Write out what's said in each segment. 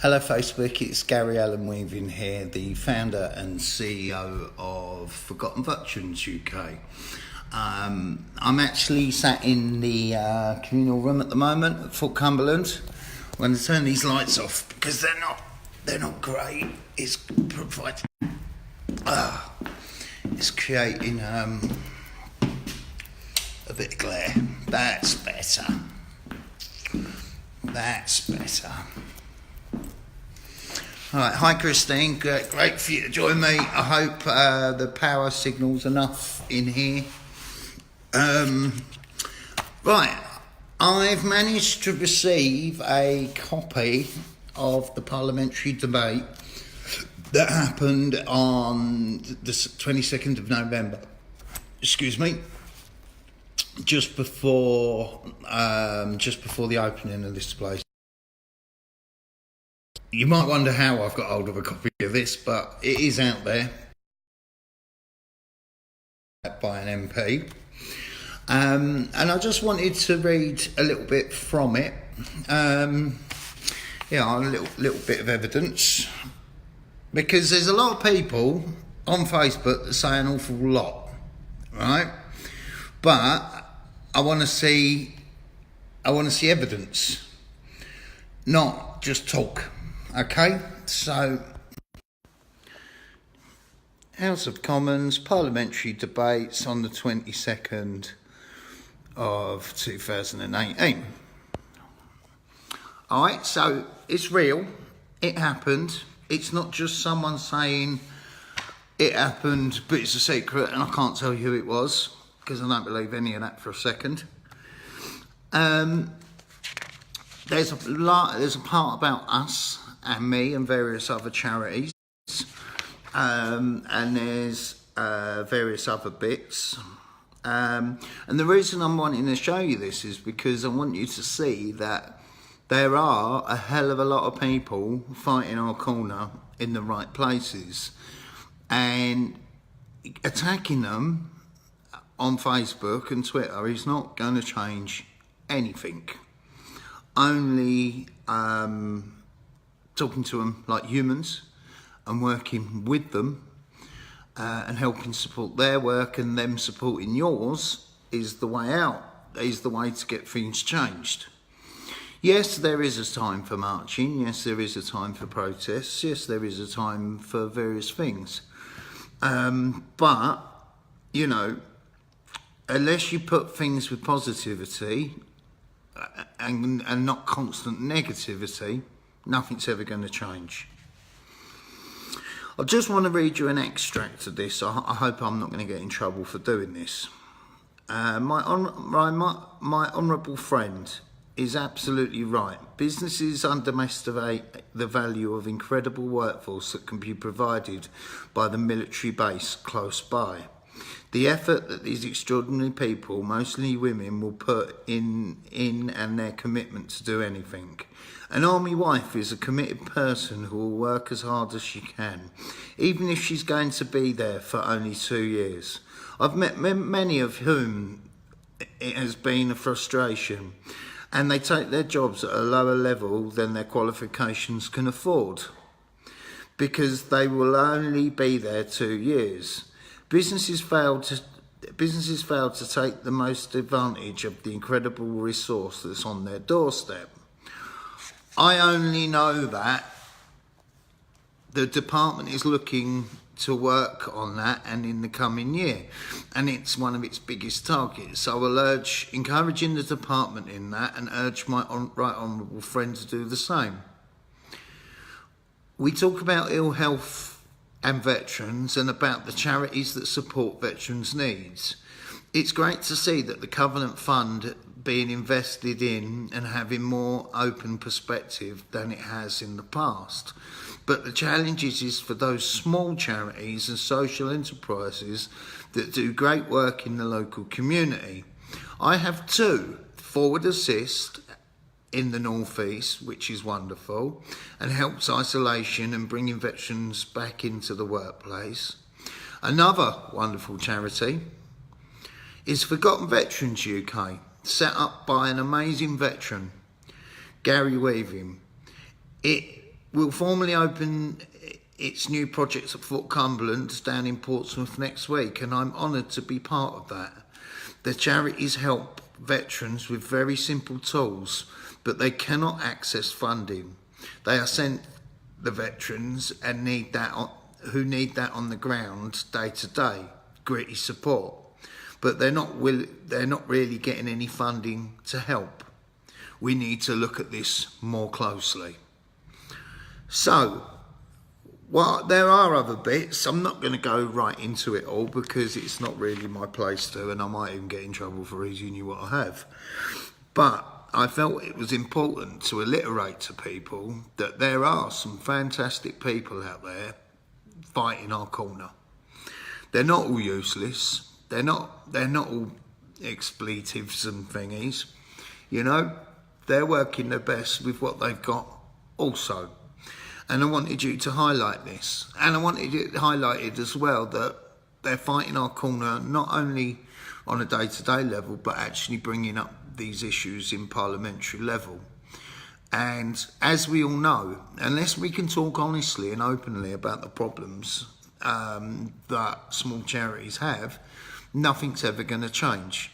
Hello Facebook, it's Gary Allen Weaving here, the founder and CEO of Forgotten Veterans UK. I'm actually sat in the communal room at the moment at Fort Cumberland. I'm going to turn these lights off because they're not great. It's creating a bit of glare. That's better. Alright, hi Christine, great for you to join me. I hope the power signal's enough in here. Right, I've managed to receive a copy of the parliamentary debate that happened on the 22nd of November. Excuse me. Just before the opening of this place. You might wonder how I've got hold of a copy of this, but it is out there by an MP. And I just wanted to read a little bit from it. A little bit of evidence. Because there's a lot of people on Facebook that say an awful lot, right? But I want to see evidence, not just talk. Okay, so House of Commons parliamentary debates on the 22nd of 2018. All right, so it's real. It happened. It's not just someone saying it happened, but it's a secret, and I can't tell you who it was because I don't believe any of that for a second. There's a part about us and me and various other charities, and there's various other bits. And the reason I'm wanting to show you this is because I want you to see that there are a hell of a lot of people fighting our corner in the right places, and attacking them on Facebook and Twitter is not going to change anything. Only talking to them like humans and working with them and helping support their work and them supporting yours is the way out, is the way to get things changed. Yes, there is a time for marching. Yes, there is a time for protests. Yes, there is a time for various things. But, you know, unless you put things with positivity and not constant negativity, nothing's ever going to change. I just want to read you an extract of this. I hope I'm not going to get in trouble for doing this. My honourable friend is absolutely right. Businesses underestimate the value of incredible workforce that can be provided by the military base close by. The effort that these extraordinary people, mostly women, will put in and their commitment to do anything. An army wife is a committed person who will work as hard as she can, even if she's going to be there for only 2 years. I've met many of whom it has been a frustration, and they take their jobs at a lower level than their qualifications can afford, because they will only be there 2 years. Businesses fail to take the most advantage of the incredible resource that's on their doorstep. I only know that the department is looking to work on that and in the coming year, and it's one of its biggest targets. So I will encouraging the department in that, and urge my right honourable friend to do the same. We talk about ill health and veterans and about the charities that support veterans' needs. It's great to see that the Covenant Fund being invested in and having more open perspective than it has in the past. But the challenge is for those small charities and social enterprises that do great work in the local community. I have 2 Forward Assist in the North East, which is wonderful, and helps isolation and bringing veterans back into the workplace. Another wonderful charity is Forgotten Veterans UK, set up by an amazing veteran, Gary Weaving. It will formally open its new projects at Fort Cumberland down in Portsmouth next week, and I'm honoured to be part of that. The charities help veterans with very simple tools, but they cannot access funding. They are sent the veterans and who need that on the ground day to day, gritty support, but they're not really getting any funding to help. We need to look at this more closely. So, well, there are other bits. I'm not going to go right into it all because it's not really my place to, and I might even get in trouble for reading you what I have. But I felt it was important to alliterate to people that there are some fantastic people out there fighting our corner. They're not all useless. They're not all expletives and thingies. You know, they're working their best with what they've got also. And I wanted you to highlight this. And I wanted it highlighted as well that they're fighting our corner not only on a day-to-day level, but actually bringing up these issues in parliamentary level. And as we all know, unless we can talk honestly and openly about the problems that small charities have, nothing's ever going to change.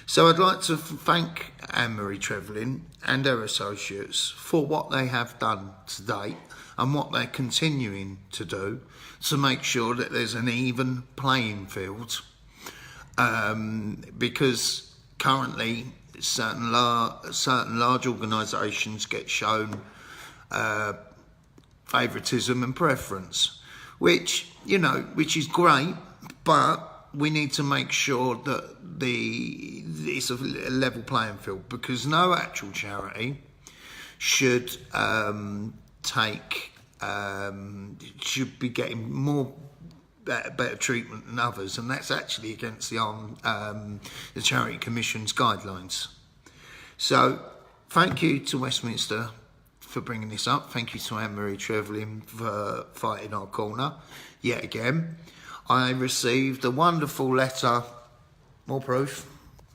So I'd like to thank Anne-Marie Trevelyan and her associates for what they have done to date and what they're continuing to do to make sure that there's an even playing field. Because currently certain large organisations get shown favouritism and preference, which is great, but we need to make sure that it's a level playing field, because no actual charity should should be getting better treatment than others, and that's actually against the Charity Commission's guidelines. So thank you to Westminster for bringing this up. Thank you to Anne-Marie Trevelyan for fighting our corner yet again. I received a wonderful letter, more proof,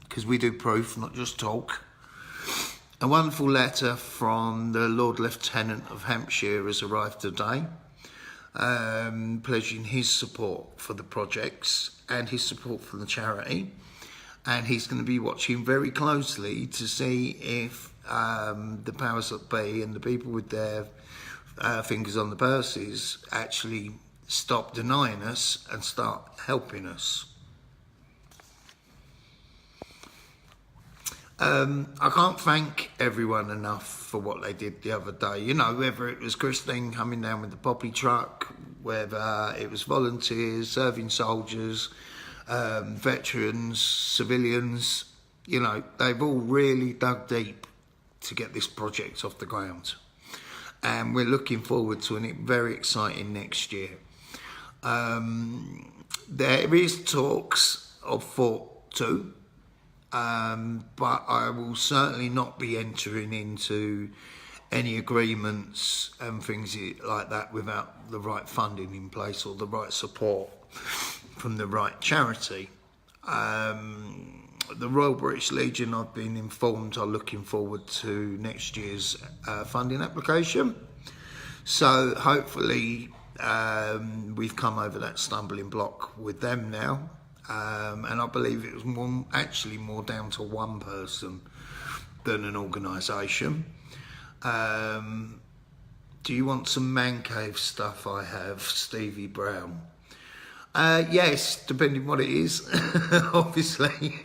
because we do proof, not just talk. A wonderful letter from the Lord Lieutenant of Hampshire has arrived today, pledging his support for the projects and his support for the charity. And he's going to be watching very closely to see if the powers that be and the people with their fingers on the purses actually stop denying us and start helping us. I can't thank everyone enough for what they did the other day. You know, whether it was Christine coming down with the poppy truck, whether it was volunteers, serving soldiers, veterans, civilians, you know, they've all really dug deep to get this project off the ground. And we're looking forward to a very exciting next year. There is talks of Fort 2, but I will certainly not be entering into any agreements and things like that without the right funding in place or the right support from the right charity. The Royal British Legion, I've been informed, are looking forward to next year's funding application. So hopefully we've come over that stumbling block with them now. And I believe it was actually more down to one person than an organisation. Do you want some man cave stuff? I have Stevie Brown. Yes, depending what it is, obviously.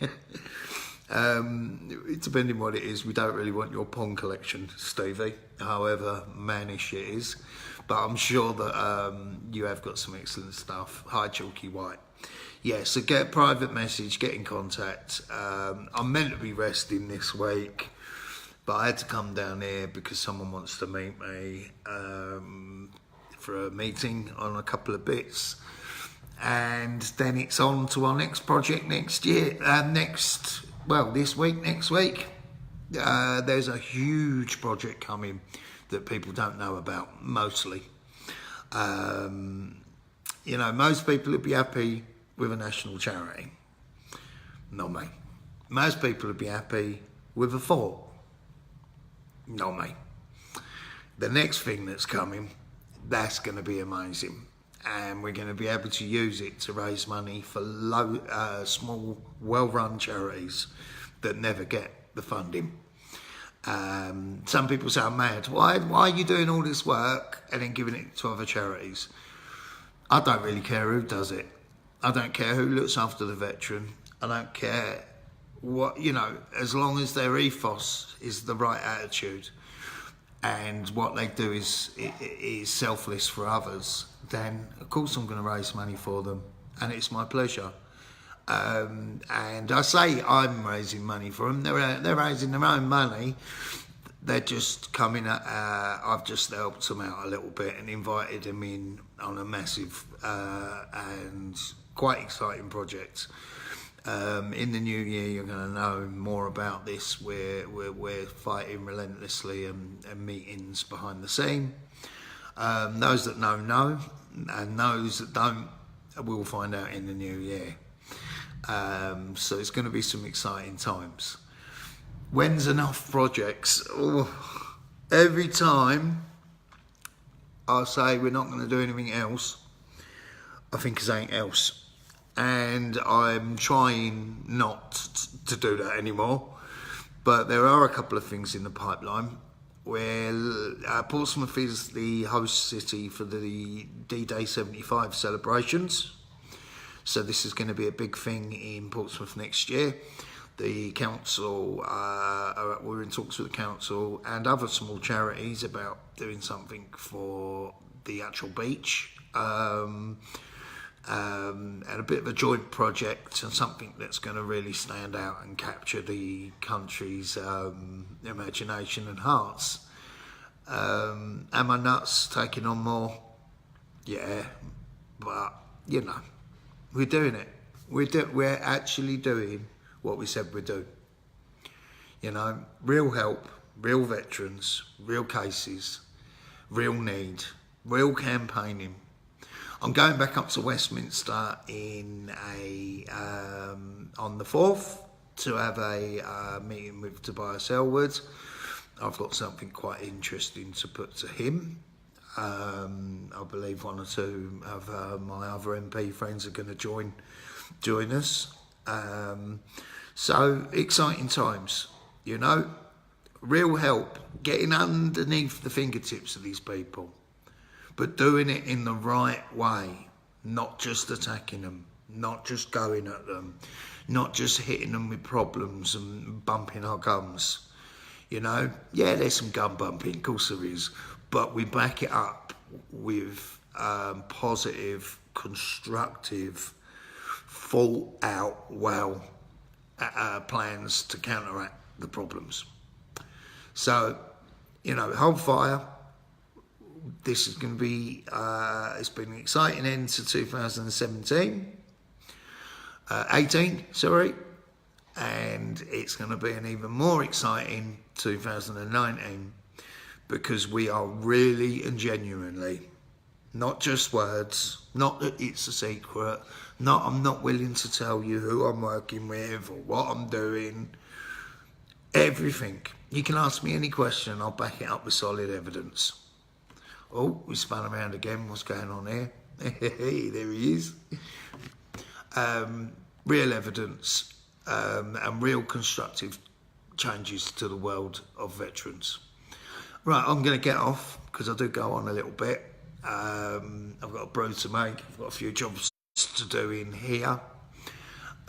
Depending what it is, we don't really want your porn collection, Stevie, however mannish it is. But I'm sure that you have got some excellent stuff. Hi, Chalky White. Yeah, so get a private message, get in contact. I'm meant to be resting this week, but I had to come down here because someone wants to meet me for a meeting on a couple of bits. And then it's on to our next project next year. Next week. There's a huge project coming that people don't know about, mostly. Most people would be happy with a national charity. Not me. Most people would be happy with a fort. Not me. The next thing that's coming, that's going to be amazing. And we're going to be able to use it to raise money for small, well-run charities that never get the funding. Some people say I'm mad. Why are you doing all this work and then giving it to other charities? I don't really care who does it. I don't care who looks after the veteran. I don't care what, as long as their ethos is the right attitude and what they do is selfless for others, then of course I'm going to raise money for them, and it's my pleasure. And I say I'm raising money for them. They're raising their own money. They're just coming at. I've just helped them out a little bit and invited them in on a massive and quite exciting project. In the new year, you're going to know more about this. We're fighting relentlessly and meetings behind the scene. Those that know, and those that don't will find out in the new year. So it's going to be some exciting times. When's enough projects? Every time I say we're not going to do anything else, I think of something else. And I'm trying not to do that anymore. But there are a couple of things in the pipeline where Portsmouth is the host city for the D-Day 75 celebrations. So this is going to be a big thing in Portsmouth next year. The council, we're in talks with the council and other small charities about doing something for the actual beach. And a bit of a joint project and something that's going to really stand out and capture the country's imagination and hearts. Am I nuts taking on more? Yeah, but we're doing it. We're actually doing what we said we'd do. Real help, real veterans, real cases, real need, real campaigning. I'm going back up to Westminster on the 4th to have a meeting with Tobias Ellwood. I've got something quite interesting to put to him. I believe one or two of my other MP friends are going to join us. So exciting times, real help, getting underneath the fingertips of these people, but doing it in the right way, not just attacking them, not just going at them, not just hitting them with problems and bumping our gums. Yeah, there's some gun bumping, of course there is, but we back it up with positive, constructive, thought out plans to counteract the problems. So, hold fire. This is going to be, it's been an exciting end to 2017, 18, sorry, and it's going to be an even more exciting 2019 because we are really and genuinely, not just words, not that it's a secret, I'm not willing to tell you who I'm working with or what I'm doing, everything. You can ask me any question, I'll back it up with solid evidence. Oh, we spun around again. What's going on here? There he is. Real evidence and real constructive changes to the world of veterans. Right, I'm going to get off because I do go on a little bit. I've got a brew to make. I've got a few jobs to do in here.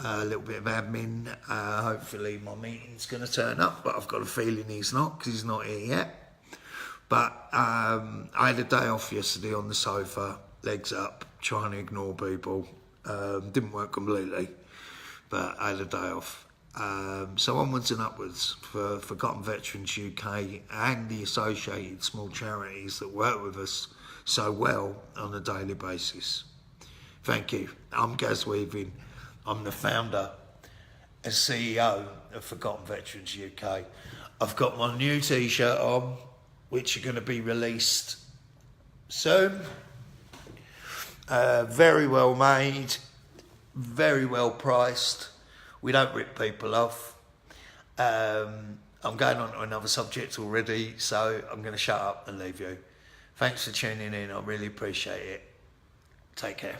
A little bit of admin. Hopefully my meeting's going to turn up, but I've got a feeling he's not because he's not here yet. But I had a day off yesterday on the sofa, legs up, trying to ignore people. Didn't work completely, but I had a day off. So onwards and upwards for Forgotten Veterans UK and the associated small charities that work with us so well on a daily basis. Thank you. I'm Gaz Weaving. I'm the founder and CEO of Forgotten Veterans UK. I've got my new t-shirt on, which are going to be released soon. Very well made, very well priced. We don't rip people off. I'm going on to another subject already, so I'm going to shut up and leave you. Thanks for tuning in. I really appreciate it. Take care.